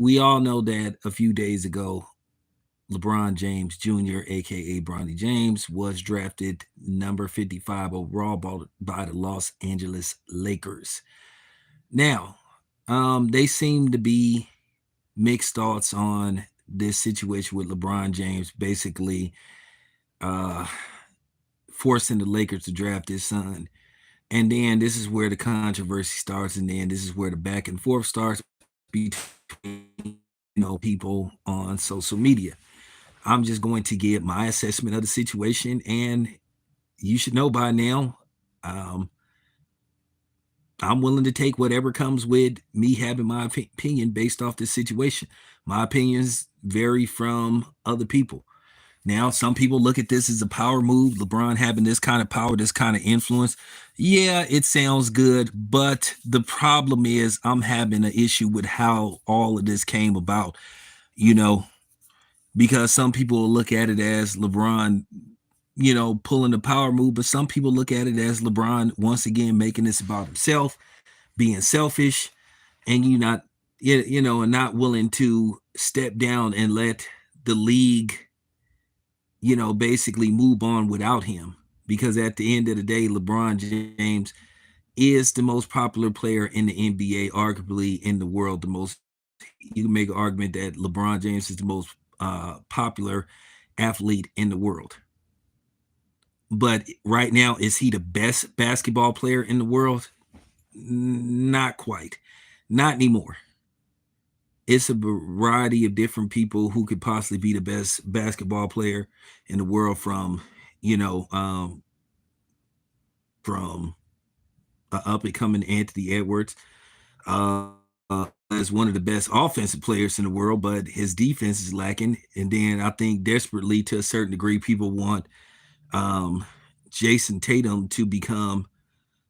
we all know that a few days ago, LeBron James Jr., aka Bronny James, was drafted number 55 overall by the Los Angeles Lakers. Now, they seem to be mixed thoughts on this situation with LeBron James basically uh, forcing the Lakers to draft his son. And then this is where the controversy starts, and then this is where the back and forth starts between people on social media. I'm just going to give my assessment of the situation, and you should know by now. Um, I'm willing to take whatever comes with me having my opinion based off this situation. My opinions vary from other people. Now, some people look at this as a power move. LeBron having this kind of power, this kind of influence. Yeah, it sounds good, but the problem is I'm having an issue with how all of this came about, you know, because some people will look at it as LeBron, pulling the power move, but some people look at it as LeBron once again making this about himself, being selfish, and and not willing to step down and let the league basically move on without him. Because at the end of the day, LeBron James is the most popular player in the NBA, arguably in the world. You can make an argument that LeBron James is the most popular athlete in the world. But right now, is he the best basketball player in the world? Not quite. Not anymore. It's a variety of different people who could possibly be the best basketball player in the world you know, um, from up and coming Anthony Edwards, as one of the best offensive players in the world, but his defense is lacking. And then I think desperately, to a certain degree, people want um, Jason Tatum to become,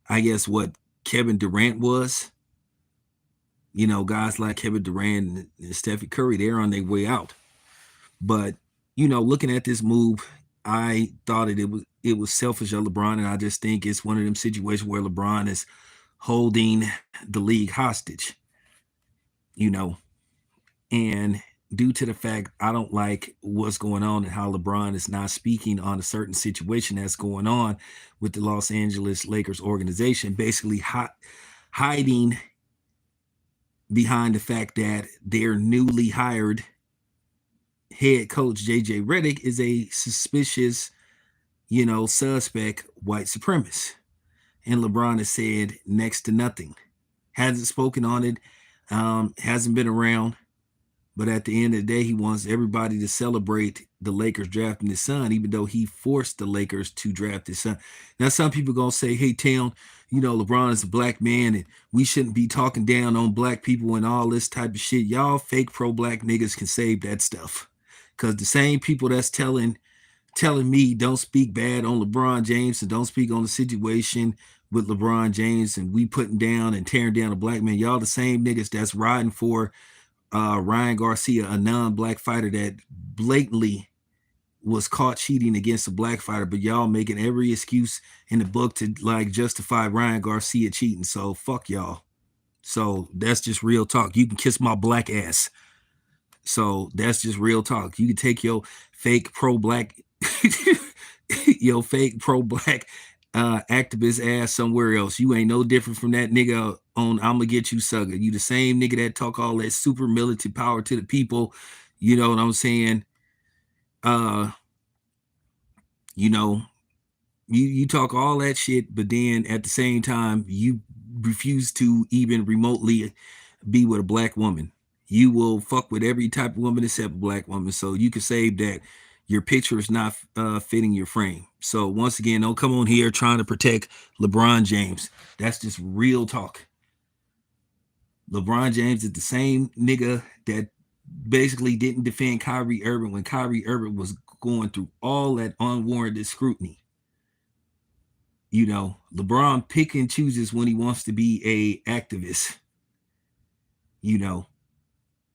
I guess, what Kevin Durant was. Guys like Kevin Durant and Stephen Curry, they're on their way out. But looking at this move, I thought it was selfish of LeBron, and I just think it's one of them situations where LeBron is holding the league hostage. You know, and due to the fact I don't like what's going on and how LeBron is not speaking on a certain situation that's going on with the Los Angeles Lakers organization, basically hiding behind the fact that their newly hired head coach JJ Redick is a suspicious, suspect white supremacist. And LeBron has said next to nothing, hasn't spoken on it, hasn't been around. But at the end of the day, he wants everybody to celebrate the Lakers drafting his son, even though he forced the Lakers to draft his son. Now, some people gonna say, "Hey, Town, LeBron is a black man, and we shouldn't be talking down on black people and all this type of shit." Y'all fake pro-black niggas can save that stuff, because the same people that's telling me don't speak bad on LeBron James and don't speak on the situation with LeBron James and we putting down and tearing down a black man, y'all the same niggas that's riding for Ryan Garcia, a non-black fighter that blatantly was caught cheating against a black fighter, but y'all making every excuse in the book to like justify Ryan Garcia cheating. So fuck y'all. So that's just real talk. You can kiss my black ass. So that's just real talk. You can take your fake pro-black, your fake pro-black activist ass somewhere else. You ain't no different from that nigga on I'ma Get You Sucker. You the same nigga that talk all that super militant power to the people. You know what I'm saying? Uh, you know, you talk all that shit, but then at the same time, you refuse to even remotely be with a black woman. You will fuck with every type of woman except a black woman. So you can say that your picture is not fitting your frame. So once again, don't come on here trying to protect LeBron James. That's just real talk. LeBron James is the same nigga that basically didn't defend Kyrie Irving when Kyrie Irving was going through all that unwarranted scrutiny. LeBron pick and chooses when he wants to be a activist. You know,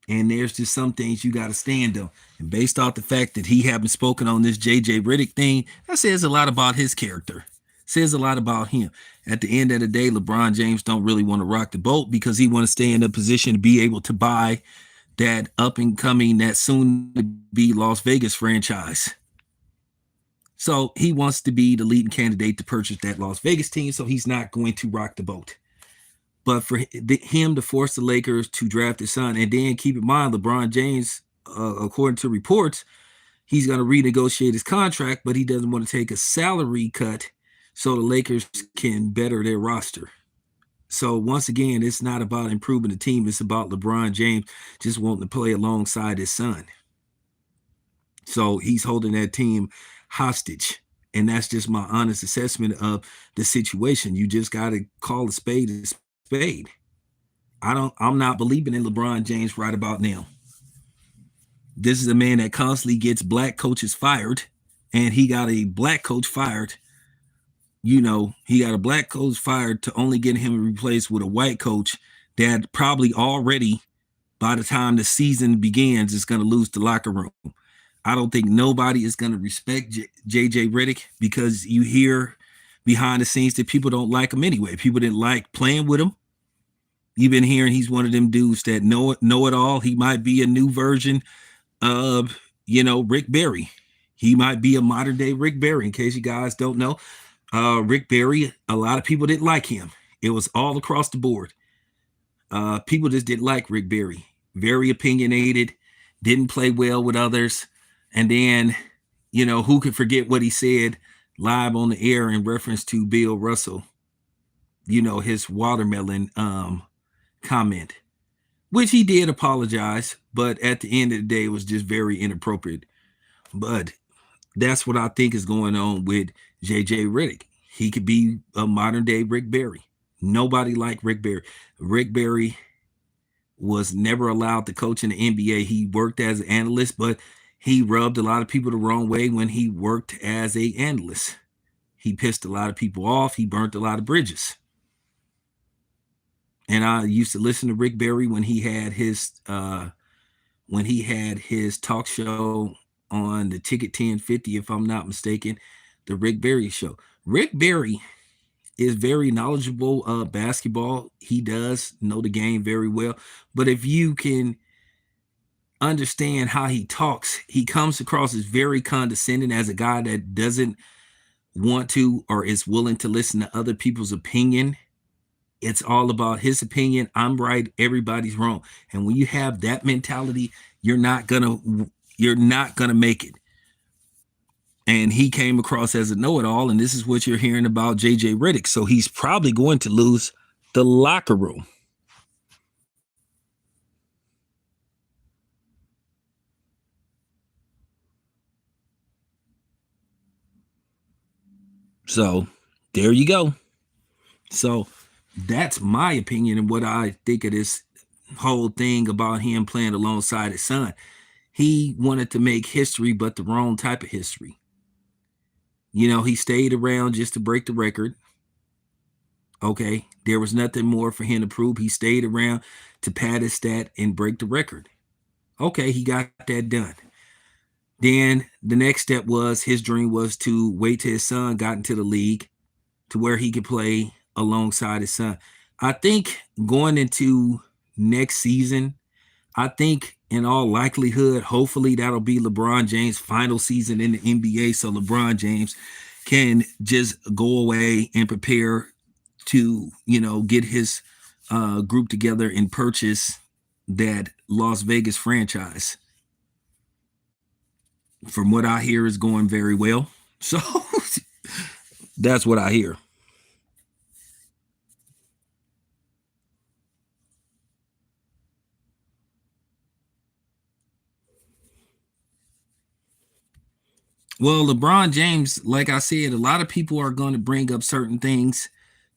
and there's just some things you got to stand on. And based off the fact that he haven't spoken on this JJ Redick thing, that says a lot about his character. Says a lot about him. At the end of the day, LeBron James don't really want to rock the boat because he want to stay in a position to be able to buy that up and coming, that soon to be Las Vegas franchise. So he wants to be the leading candidate to purchase that Las Vegas team, so he's not going to rock the boat. But for him to force the Lakers to draft his son, and then keep in mind, LeBron James, according to reports, he's going to renegotiate his contract, but he doesn't want to take a salary cut so the Lakers can better their roster. So once again, it's not about improving the team. It's about LeBron James just wanting to play alongside his son. So he's holding that team hostage. And that's just my honest assessment of the situation. You just got to call a spade a spade. I'm not believing in LeBron James right about now. This is a man that constantly gets black coaches fired, and he got a black coach fired. He got a black coach fired to only get him replaced with a white coach that probably already, by the time the season begins, is going to lose the locker room. I don't think nobody is going to respect JJ Redick, because you hear behind the scenes that people don't like him anyway. People didn't like playing with him. You've been hearing he's one of them dudes that know it all. He might be a new version of, Rick Barry. He might be a modern day Rick Barry, in case you guys don't know. Rick Barry, a lot of people didn't like him. It was all across the board. People just didn't like Rick Barry. Very opinionated, didn't play well with others. And then, who could forget what he said live on the air in reference to Bill Russell, his watermelon comment, which he did apologize, but at the end of the day, it was just very inappropriate. But that's what I think is going on with JJ Redick. He could be a modern day Rick Barry. Nobody liked Rick Barry. Rick Barry was never allowed to coach in the NBA. He worked as an analyst, but he rubbed a lot of people the wrong way when he worked as an analyst. He pissed a lot of people off. He burnt a lot of bridges. And I used to listen to Rick Barry when he had his talk show on the Ticket 1050, if I'm not mistaken, the Rick Barry show. Rick Barry is very knowledgeable of basketball. He does know the game very well. But if you can understand how he talks, he comes across as very condescending, as a guy that doesn't want to or is willing to listen to other people's opinion. It's all about his opinion. I'm right, everybody's wrong. And when you have that mentality, you're not gonna make it. And he came across as a know-it-all, and this is what you're hearing about JJ Redick. So he's probably going to lose the locker room. So there you go. So that's my opinion and what I think of this whole thing about him playing alongside his son. He wanted to make history, but the wrong type of history. He stayed around just to break the record. Okay, there was nothing more for him to prove. He stayed around to pad his stat and break the record. Okay, he got that done. Then the next step was, his dream was to wait till his son got into the league to where he could play alongside his son. I think going into next season, I think in all likelihood, hopefully that'll be LeBron James' final season in the NBA. So LeBron James can just go away and prepare to, get his group together and purchase that Las Vegas franchise. From what I hear, is going very well. So that's what I hear. Well, LeBron James, like I said, a lot of people are going to bring up certain things.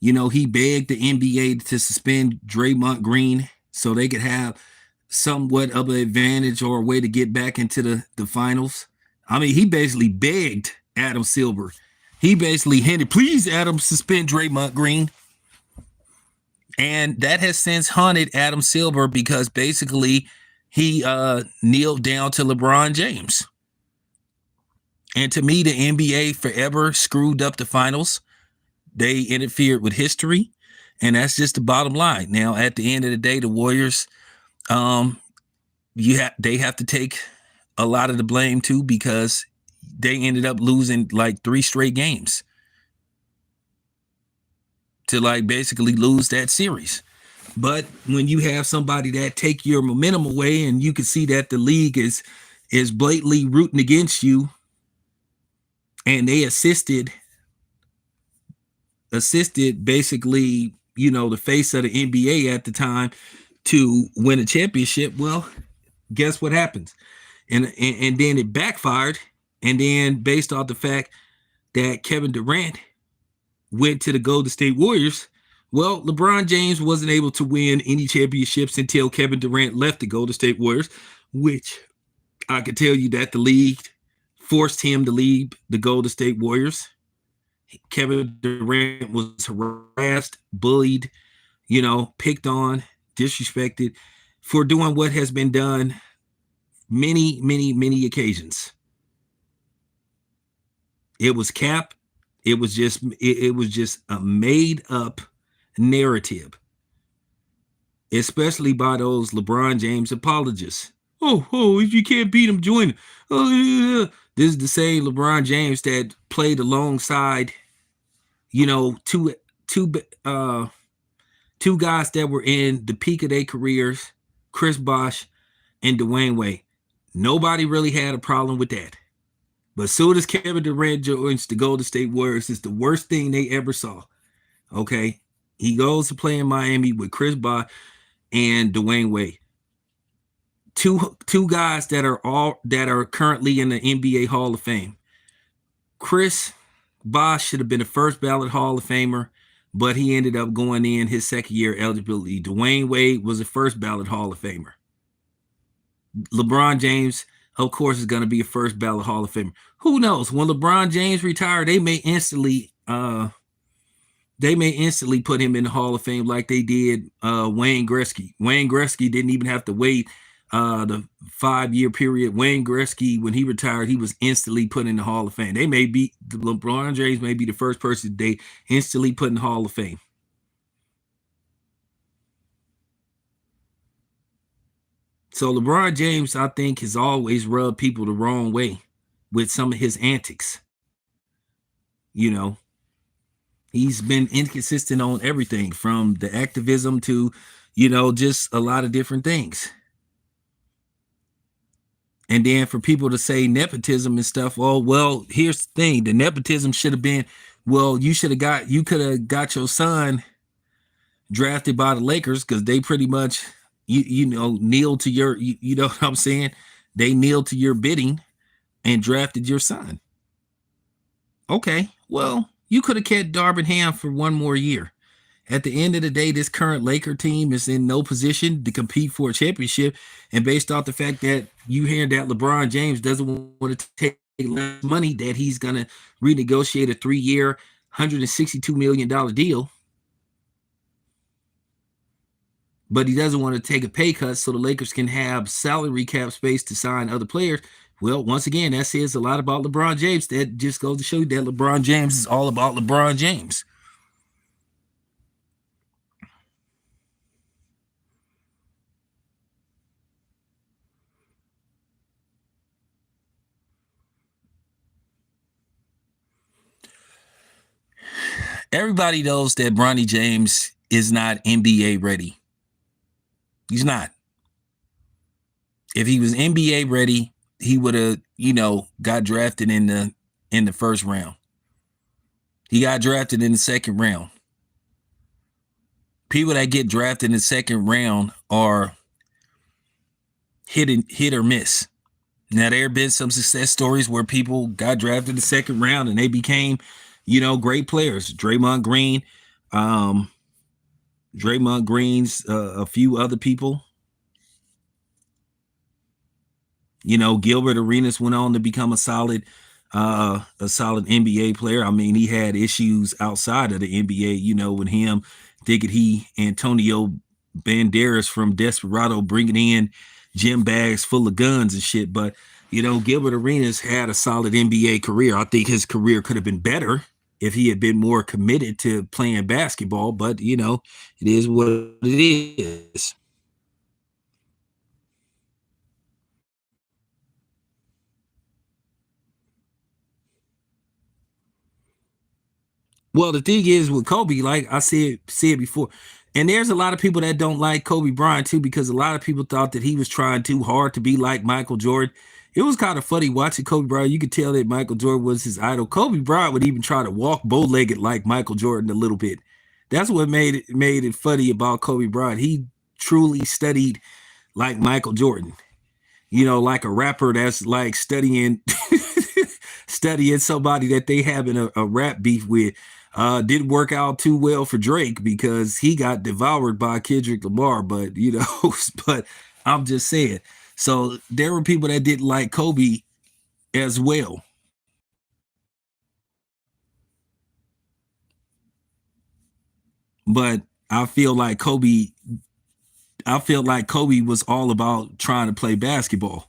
He begged the NBA to suspend Draymond Green so they could have somewhat of an advantage or a way to get back into the finals. I mean, he basically begged Adam Silver. He basically hinted, please, Adam, suspend Draymond Green. And that has since haunted Adam Silver, because basically he kneeled down to LeBron James. And to me, the NBA forever screwed up the finals. They interfered with history, and that's just the bottom line. Now, at the end of the day, the Warriors, they have to take a lot of the blame too, because they ended up losing like 3 straight games to like basically lose that series. But when you have somebody that take your momentum away, and you can see that the league is blatantly rooting against you, and they assisted basically, the face of the NBA at the time to win a championship, well, guess what happens? And then it backfired. And then based off the fact that Kevin Durant went to the Golden State Warriors, well, LeBron James wasn't able to win any championships until Kevin Durant left the Golden State Warriors, which I can tell you that the league forced him to leave the Golden State Warriors. Kevin Durant was harassed, bullied, picked on, disrespected for doing what has been done many, many, many occasions. It was cap. It was just a made up narrative, especially by those LeBron James apologists. Oh, if you can't beat him, join him. Oh, yeah. This is the same LeBron James that played alongside, two guys that were in the peak of their careers, Chris Bosh and Dwayne Wade. Nobody really had a problem with that. But as soon as Kevin Durant joins the Golden State Warriors, it's the worst thing they ever saw. Okay? He goes to play in Miami with Chris Bosh and Dwayne Wade. Two guys that are currently in the NBA Hall of Fame. Chris Bosh should have been a first ballot Hall of Famer, but he ended up going in his second year eligibility. Dwayne Wade was a first ballot Hall of Famer. LeBron James, of course, is going to be a first ballot Hall of Famer. Who knows? When LeBron James retires, they may instantly put him in the Hall of Fame like they did Wayne Gretzky. Wayne Gretzky didn't even have to wait the 5-year period. Wayne Gretzky, when he retired, he was instantly put in the Hall of Fame. LeBron James may be the first person they instantly put in the Hall of Fame. So LeBron James, I think, has always rubbed people the wrong way with some of his antics. He's been inconsistent on everything from the activism to, just a lot of different things. And then for people to say nepotism and stuff, well, here's the thing. The nepotism should have been, well, you could have got your son drafted by the Lakers because they pretty much, kneel to your, you know what I'm saying? They kneel to your bidding and drafted your son. Okay, well, you could have kept Darvin Ham for one more year. At the end of the day, this current Laker team is in no position to compete for a championship. And based off the fact that you hear that LeBron James doesn't want to take less money, that he's going to renegotiate a 3-year, $162 million deal. But he doesn't want to take a pay cut so the Lakers can have salary cap space to sign other players. Well, once again, that says a lot about LeBron James. That just goes to show you that LeBron James is all about LeBron James. Everybody knows that Bronny James is not NBA ready. He's not. If he was NBA ready, he would have, got drafted in the first round. He got drafted in the second round. People that get drafted in the second round are hit or miss. Now, there have been some success stories where people got drafted in the second round and they became, great players. Draymond Green's a few other people. Gilbert Arenas went on to become a solid NBA player. I mean, he had issues outside of the NBA, with him thinking Antonio Banderas from Desperado bringing in gym bags full of guns and shit. But, Gilbert Arenas had a solid NBA career. I think his career could have been better if he had been more committed to playing basketball. But, it is what it is. Well, the thing is with Kobe, like I said before, and there's a lot of people that don't like Kobe Bryant too, because a lot of people thought that he was trying too hard to be like Michael Jordan. It was kind of funny watching Kobe Bryant. You could tell that Michael Jordan was his idol. Kobe Bryant would even try to walk bow-legged like Michael Jordan a little bit. That's what made it funny about Kobe Bryant. He truly studied like Michael Jordan. Like a rapper that's like studying studying somebody that they having a rap beef with. Didn't work out too well for Drake because he got devoured by Kendrick Lamar. But but I'm just saying. So there were people that didn't like Kobe as well. But I feel like Kobe. I feel like Kobe was all about trying to play basketball.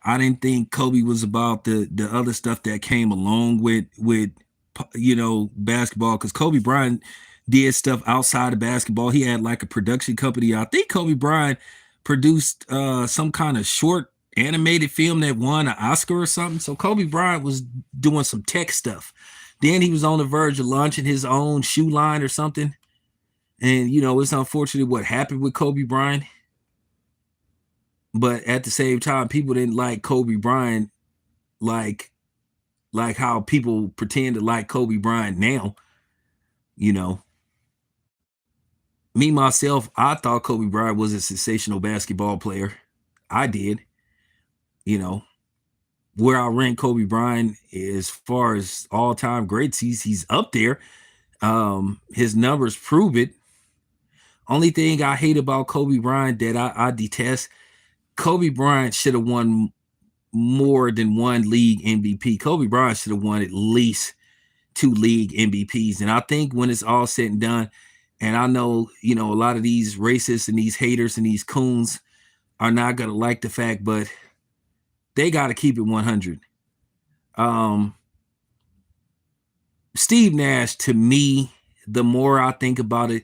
I didn't think Kobe was about the other stuff that came along with basketball, because Kobe Bryant did stuff outside of basketball. He had like a production company. I think Kobe Bryant produced some kind of short animated film that won an Oscar or something. So Kobe Bryant was doing some tech stuff. Then he was on the verge of launching his own shoe line or something. And it's unfortunate what happened with Kobe Bryant. But at the same time, people didn't like Kobe Bryant like how people pretend to like Kobe Bryant now. You know, Me myself, I thought Kobe Bryant was a sensational basketball player. I did. You know, where I rank Kobe Bryant as far as all time greats, he's up there. His numbers prove it. Only thing I hate about Kobe Bryant that I detest, Kobe Bryant should have won more than one league MVP. Kobe Bryant should have won at least two league MVPs. And I think when it's all said and done, and I know, a lot of these racists and these haters and these coons are not going to like the fact, but they got to keep it 100. Um, Steve Nash, to me, the more I think about it,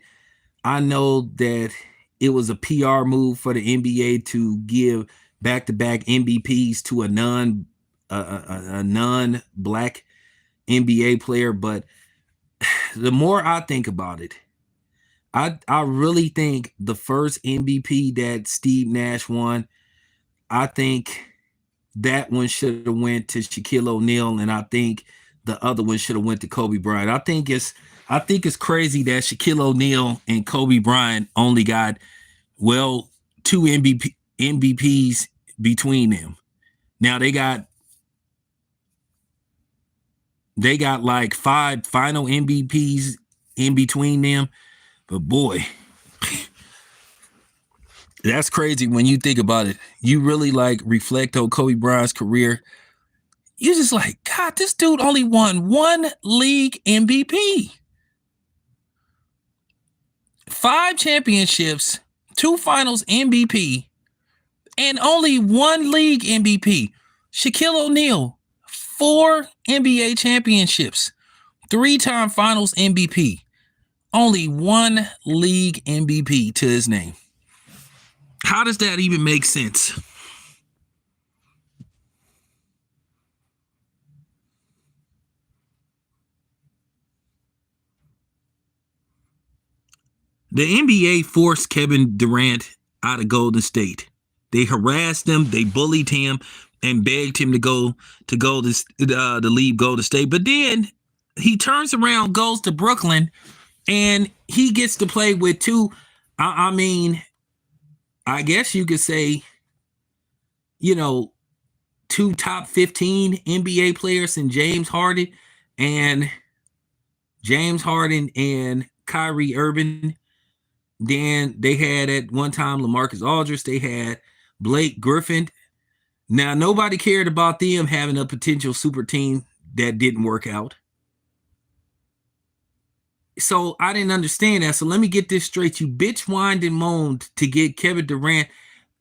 I know that it was a PR move for the NBA to give back-to-back MVPs to a non-black NBA player, but the more I think about it, I really think the first MVP that Steve Nash won, I think that one should have went to Shaquille O'Neal, and I think the other one should have went to Kobe Bryant. I think it's crazy that Shaquille O'Neal and Kobe Bryant only got two MVPs between them. Now they got like 5 final MVPs in between them, but boy, that's crazy when you think about it. You really like reflect on Kobe Bryant's career. You're just like, God, this dude only won one league MVP. 5 championships, 2 finals MVP, and only one league MVP. Shaquille O'Neal, 4 NBA championships, 3-time finals MVP, only one league MVP to his name. How does that even make sense? The NBA forced Kevin Durant out of Golden State. They harassed him, they bullied him, and begged him to leave Golden State. But then he turns around, goes to Brooklyn, and he gets to play with two. I mean, I guess you could say, you know, 2 top 15 NBA players in and James Harden and Kyrie Irving. Then they had at one time LaMarcus Aldridge. They had Blake Griffin. Now, nobody cared about them having a potential super team that didn't work out. So I didn't understand that. So let me get this straight. You bitch whined and moaned to get Kevin Durant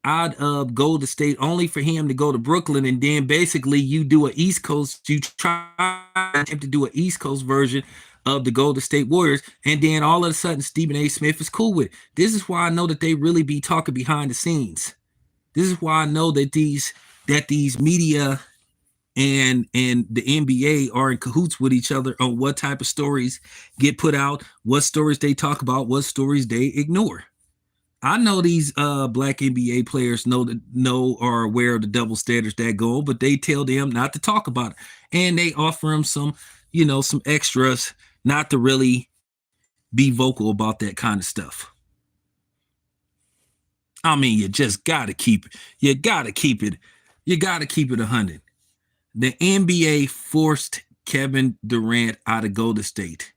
out of Golden State, only for him to go to Brooklyn, and then basically you do an East Coast. You try to do an East Coast version of the Golden State Warriors, and then all of a sudden Stephen A. Smith is cool with it. This is why I know that they really be talking behind the scenes. This is why I know that these media and the NBA are in cahoots with each other on what type of stories get put out, what stories they talk about, what stories they ignore. I know these black NBA players know or are aware of the double standards that go, but they tell them not to talk about it, and they offer them some, some extras not to really be vocal about that kind of stuff. I mean, you just gotta keep it. You gotta keep it. You gotta keep it 100. The NBA forced Kevin Durant out of Golden State.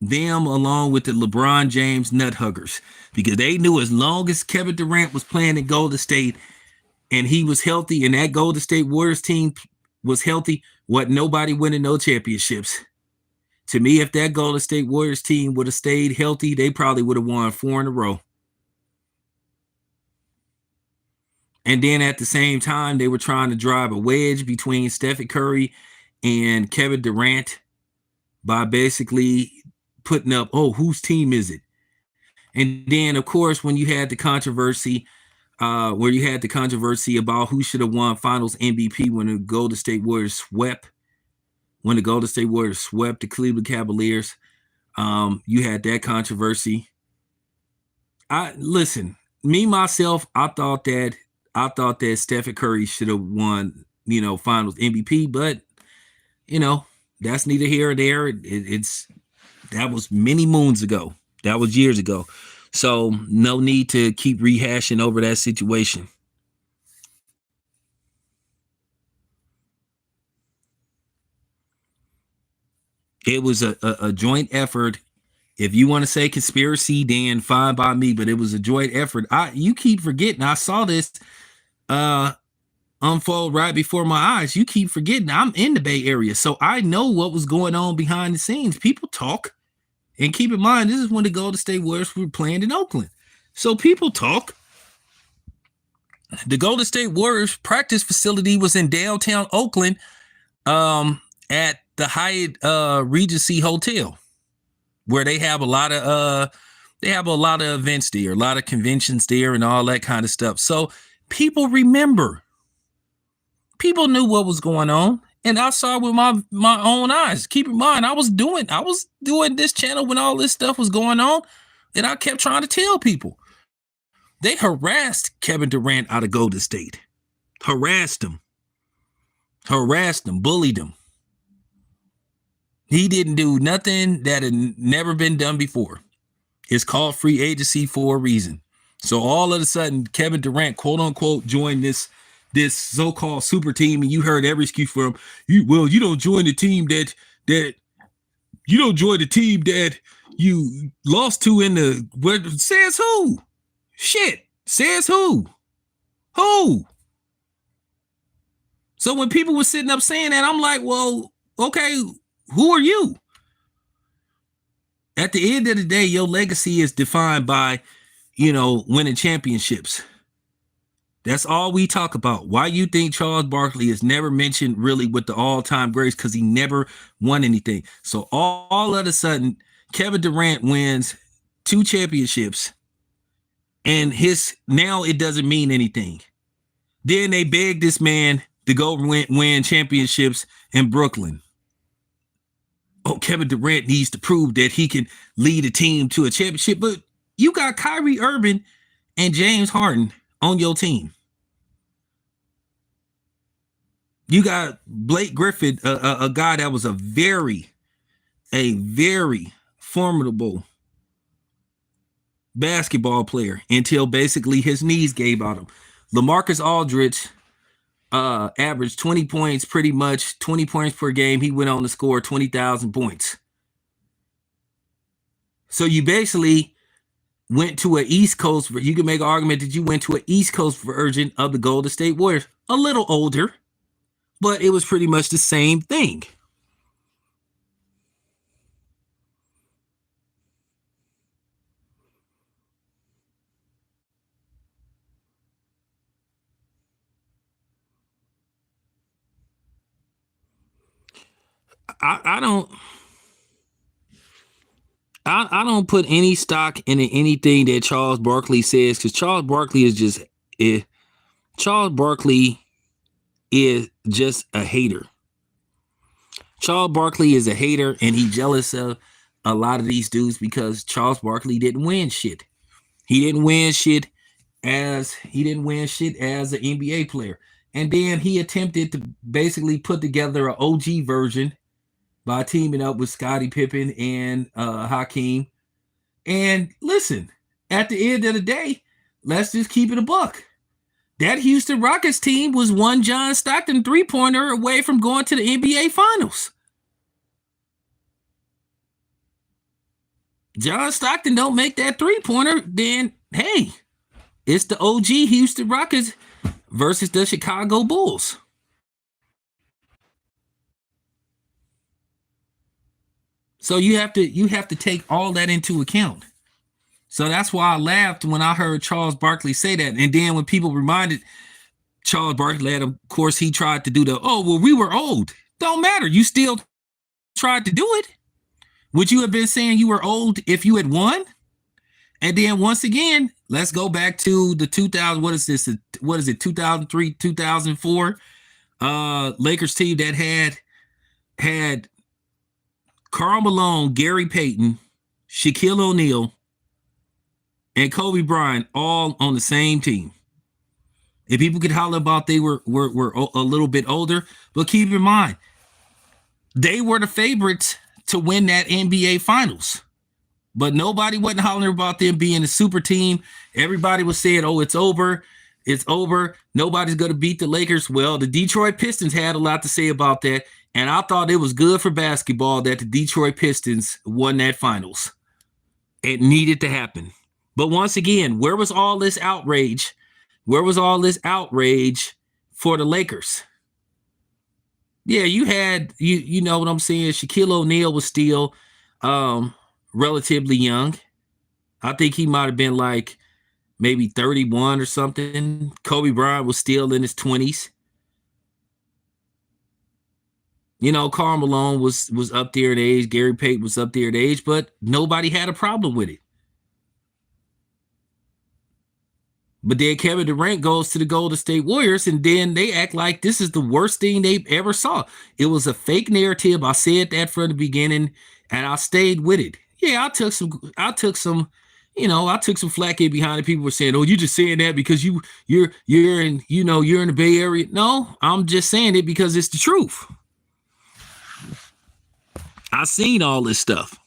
Them along with the LeBron James nut huggers, because they knew as long as Kevin Durant was playing in Golden State and he was healthy and that Golden State Warriors team was healthy, nobody winning no championships. To me, if that Golden State Warriors team would have stayed healthy, they probably would have won 4 in a row. And then at the same time, they were trying to drive a wedge between Stephen Curry and Kevin Durant by basically putting up, whose team is it? And then, of course, when you had the controversy, about who should have won Finals MVP when the Golden State Warriors swept the Cleveland Cavaliers, you had that controversy. Me myself, I thought that Stephen Curry should have won, Finals MVP, but that's neither here or there. That was many moons ago. That was years ago. So no need to keep rehashing over that situation. It was a joint effort. If you want to say conspiracy, then fine by me, but it was a joint effort. You keep forgetting. I saw this unfold right before my eyes. You keep forgetting I'm in the Bay Area, so I know what was going on behind the scenes. People talk. And keep in mind, this is when the Golden State Warriors were playing in Oakland. So people talk. The Golden State Warriors practice facility was in downtown Oakland at the Hyatt Regency Hotel, where they have a lot of events there, a lot of conventions there and all that kind of stuff. So people remember. People knew what was going on. And I saw it with my own eyes. Keep in mind, I was doing this channel when all this stuff was going on, and I kept trying to tell people. They harassed Kevin Durant out of Golden State. Harassed him, bullied him. He didn't do nothing that had never been done before. It's called free agency for a reason. So all of a sudden, Kevin Durant, quote unquote, joined this so-called super team, and you heard every excuse for him. You don't join the team that you lost to in the where says who? Shit. Says who? Who? So when people were sitting up saying that, I'm like, well, okay, who are you? At the end of the day, your legacy is defined by, winning championships. That's all we talk about. Why you think Charles Barkley is never mentioned really with the all-time greats? Because he never won anything. So all of a sudden, Kevin Durant wins 2 championships, and now it doesn't mean anything. Then they beg this man to go win championships in Brooklyn. Oh, Kevin Durant needs to prove that he can lead a team to a championship, but you got Kyrie Irving and James Harden on your team. You got Blake Griffin, a guy that was a very formidable basketball player until basically his knees gave out him. LaMarcus Aldridge averaged 20 points, pretty much 20 points per game. He went on to score 20,000 points. So you basically went to an East Coast. You can make an argument that you went to an East Coast version of the Golden State Warriors. A little older, but it was pretty much the same thing. I don't put any stock in anything that Charles Barkley says, because Charles Barkley is just Charles Barkley is just a hater. Charles Barkley is a hater, and he jealous of a lot of these dudes because Charles Barkley didn't win shit. He didn't win shit as an NBA player. And then he attempted to basically put together an OG version by teaming up with Scottie Pippen and Hakeem. And listen, at the end of the day, let's just keep it a buck. That Houston Rockets team was one John Stockton three-pointer away from going to the NBA Finals. John Stockton don't make that three-pointer, then, hey, it's the OG Houston Rockets versus the Chicago Bulls. So you have to take all that into account. So that's why I laughed when I heard Charles Barkley say that. And then when people reminded Charles Barkley that, of course, he tried to do we were old. Don't matter. You still tried to do it. Would you have been saying you were old if you had won? And then once again, let's go back to the 2000. What is this? What is it? 2003, 2004 Lakers team that had Karl Malone, Gary Payton, Shaquille O'Neal, and Kobe Bryant all on the same team. And people could holler about they were a little bit older, but keep in mind, they were the favorites to win that NBA Finals. But nobody wasn't hollering about them being a super team. Everybody was saying, oh, it's over. It's over. Nobody's going to beat the Lakers. Well, the Detroit Pistons had a lot to say about that. And I thought it was good for basketball that the Detroit Pistons won that finals. It needed to happen. But once again, where was all this outrage? Where was all this outrage for the Lakers? Yeah, you had, you know what I'm saying? Shaquille O'Neal was still relatively young. I think he might have been like maybe 31 or something. Kobe Bryant was still in his 20s. You know, Karl Malone was up there in age. Gary Payton was up there in age, but nobody had a problem with it. But then Kevin Durant goes to the Golden State Warriors, and then they act like this is the worst thing they ever saw. It was a fake narrative. I said that from the beginning, and I stayed with it. Yeah, I took some flack in behind it. People were saying, "Oh, you just saying that because you're in the Bay Area." No, I'm just saying it because it's the truth. I seen all this stuff.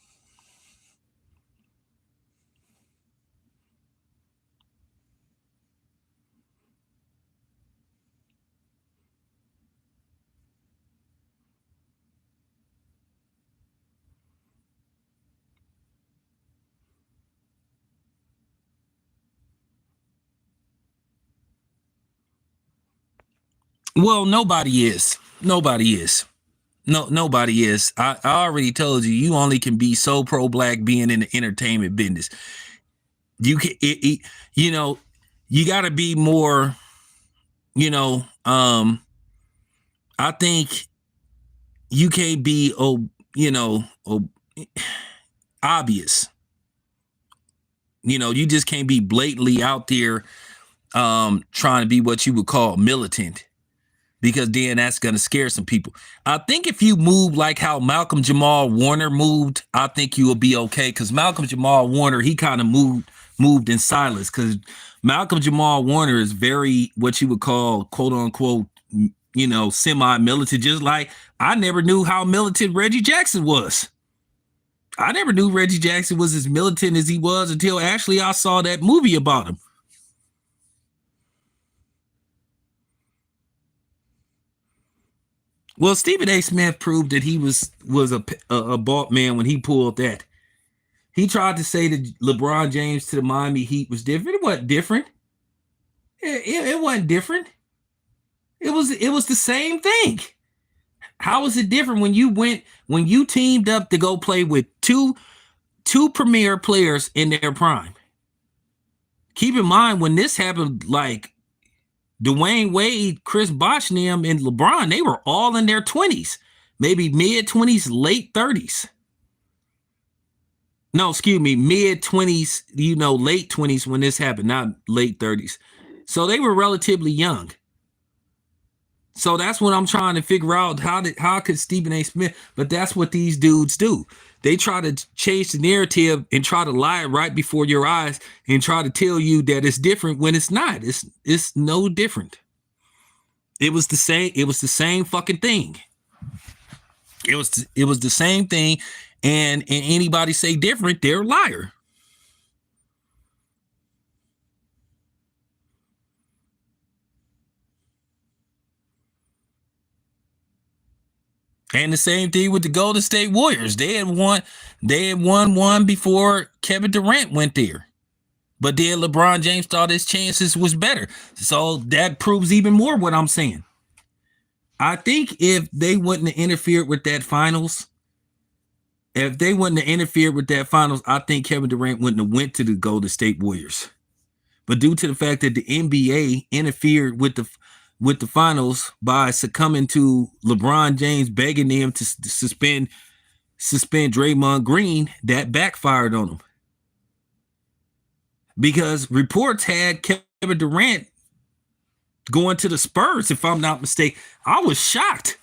Well, nobody is. Nobody is. No, nobody is. I already told you, you only can be so pro-black being in the entertainment business. You can, you got to be more, I think you can't be, obvious. You just can't be blatantly out there trying to be what you would call militant, because then that's going to scare some people. I think if you move like how Malcolm Jamal Warner moved, I think you will be okay, because Malcolm Jamal Warner, he kind of moved in silence, because Malcolm Jamal Warner is very what you would call, quote unquote, semi-militant, just like I never knew how militant Reggie Jackson was. I never knew Reggie Jackson was as militant as he was until actually I saw that movie about him. Well, Stephen A. Smith proved that he was a bought man when he pulled that. He tried to say that LeBron James to the Miami Heat was different. It wasn't different. It wasn't different. It was the same thing. How was it different when you teamed up to go play with two premier players in their prime? Keep in mind, when this happened, like Dwayne Wade, Chris Bosh, and LeBron, they were all in their 20s, maybe mid-20s, late 30s. No, excuse me, mid-20s, late 20s when this happened, not late 30s. So they were relatively young. So that's what I'm trying to figure out. How could Stephen A. Smith? But that's what these dudes do. They try to change the narrative and try to lie right before your eyes and try to tell you that it's different when it's not. It's no different. It was the same. It was the same fucking thing. It was the same thing. And anybody say different, they're a liar. And the same thing with the Golden State Warriors. They had won one before Kevin Durant went there. But then LeBron James thought his chances was better. So that proves even more what I'm saying. I think if they wouldn't have interfered with that finals, I think Kevin Durant wouldn't have went to the Golden State Warriors. But due to the fact that the NBA interfered with the finals by succumbing to LeBron James begging them to suspend Draymond Green, that backfired on them. Because reports had Kevin Durant going to the Spurs, if I'm not mistaken. I was shocked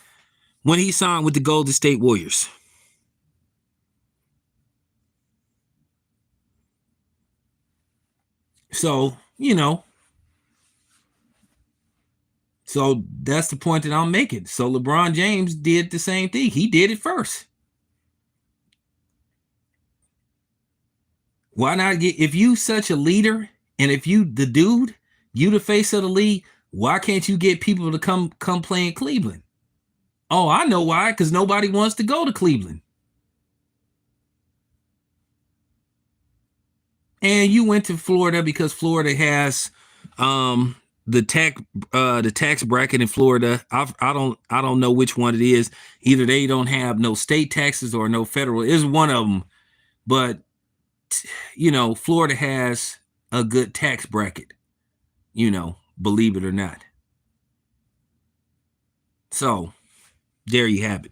when he signed with the Golden State Warriors. So, so that's the point that I'm making. So LeBron James did the same thing. He did it first. Why not if you such a leader and if you the dude, you the face of the league, why can't you get people to come play in Cleveland? Oh, I know why, because nobody wants to go to Cleveland. And you went to Florida because Florida has the tax bracket in Florida. I don't know which one it is. Either they don't have no state taxes or no federal. It's one of them. But Florida has a good tax bracket, believe it or not. So there you have it.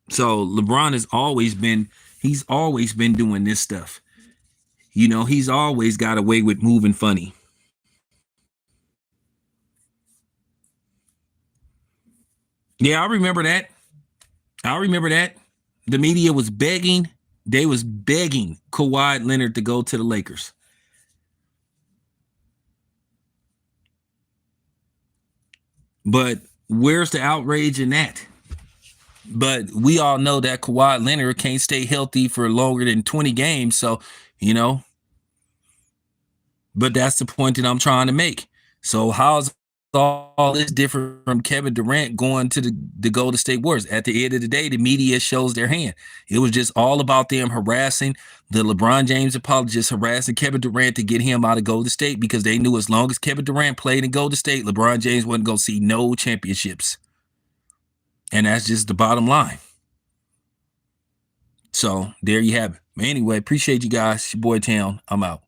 So LeBron has always been doing this stuff. He's always got a way with moving funny. Yeah, I remember that. The media was begging. They was begging Kawhi Leonard to go to the Lakers. But where's the outrage in that? But we all know that Kawhi Leonard can't stay healthy for longer than 20 games. So, but that's the point that I'm trying to make. So how's all this different from Kevin Durant going to the Golden State Warriors? At the end of the day, the media shows their hand. It was just all about them harassing the LeBron James apologists, harassing Kevin Durant to get him out of Golden State because they knew as long as Kevin Durant played in Golden State, LeBron James wasn't going to see no championships. And that's just the bottom line. So there you have it. Anyway, appreciate you guys. It's your boy Town. I'm out.